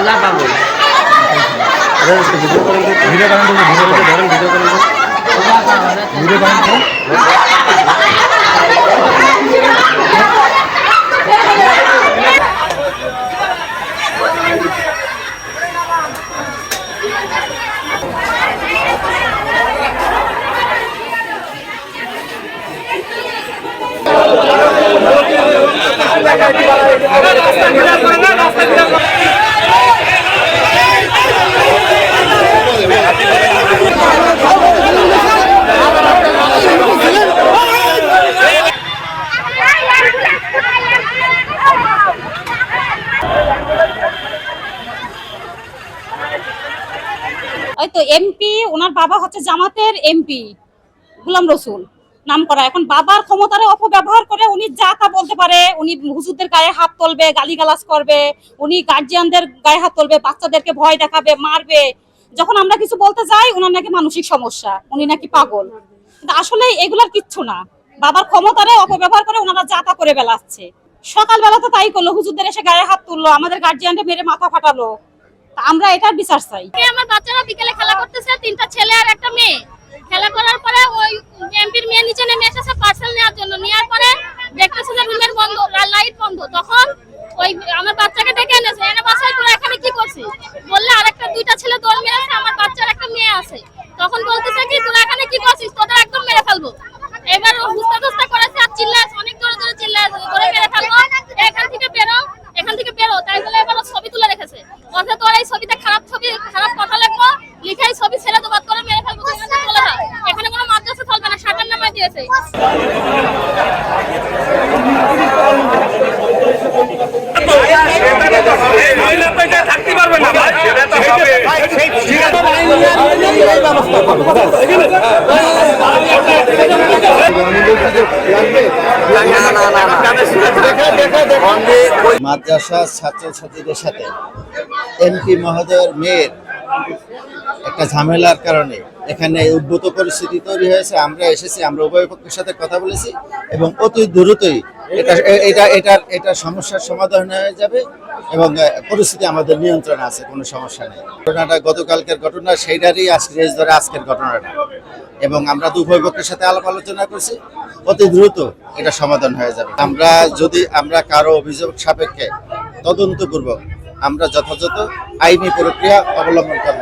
যা পাবো ভিডিও করেন ওই তো এমপি, ওনার বাবা হচ্ছে জামাতের এমপি গোলাম রসুল নাম করা। এখন বাবার ক্ষমতার অপব্যবহার করে উনি যা তা বলতে পারে, উনি হুজুরদের গায়ে হাত তুলবে, গালিগালাজ করবে, উনি গার্জিয়ানদের গায়ে হাত তুলবে, বাচ্চাদেরকে ভয় দেখাবে, মারবে। যখন আমরা কিছু বলতে যাই ওনার নাকি মানসিক সমস্যা, উনি নাকি পাগল। কিন্তু আসলে এগুলার কিচ্ছু না, বাবার ক্ষমতারে অপব্যবহার করে ওনারা যা তা করে বেলাচ্ছে। সকালবেলা তো তাই করলো, হুজুরদের এসে গায়ে হাত তুললো, আমাদের গার্জিয়ানদের মেরে মাথা ফাটালো। আমরা এটার বিচার চাই। আমার বাচ্চারা বিকেলে খেলা করতেছে, 3টা ছেলে আর একটা মেয়ে। খেলা করার পরে ওই এমপির মেয়ে নিচে নেমে এসেছে পার্সেল নেওয়ার জন্য। নেওয়ার পরে দেখতেছে যে রুমের বন্ধ, লাইট বন্ধ। তখন ওই আমার বাচ্চাকে ডেকে এনেছে, এনে বাসায় তোরা এখানে কি করছিস বললে আরেকটা 2টা ছেলে দৌড় মেরেছে, আমার বাচ্চার একটা মেয়ে আছে। তখন বলতেছে কি তোরা এখানে কি করছিস, তোদের একদম মেরে ফেলবো। এবার হুস্তা করেছে আর চিল্লাছে, অনেক জোরে জোরে চিল্লাছে, ধরে মেরে ফেলবো, এখান থেকে বেরো, এখান থেকে বেরো। তাই বলে এবার ছবি তুলে রেখেছে, কথা তোর এই ছবিতে খারাপ কথা লিখবো, লিখাই ছবি ছেড়ে তো বাদ করে মেরে ফেলবো। বলে না এখানে কোনো মাদ্রাসা চলবে না, শাটার নামায় দিয়েছে। থাকতে পারবে না মাদ্রাসা ছাত্রছাত্রীদের সাথে এমপি মহোদয়ের মেয়ের একটা ঝামেলার কারণে এখানে উদ্ভূত পরিস্থিতি তৈরি হয়েছে। আমরা এসেছি, আমরা উভয় পক্ষের সাথে কথা বলেছি এবং অতি দ্রুতই এটা সমস্যার সমাধান হয়ে যাবে এবং পরিস্থিতি আমাদের নিয়ন্ত্রণে আছে, কোনো সমস্যা নেই। ঘটনাটা গতকালকের ঘটনা, সেইটারই রেস ধরে আজকের ঘটনাটা, এবং আমরা উভয় পক্ষের সাথে আলাপ আলোচনা করছি, অতি দ্রুত এটা সমাধান হয়ে যাবে। আমরা কারো অভিযোগ সাপেক্ষে তদন্তপূর্বক আমরা যথাযথ আইনি প্রক্রিয়া অবলম্বন করব।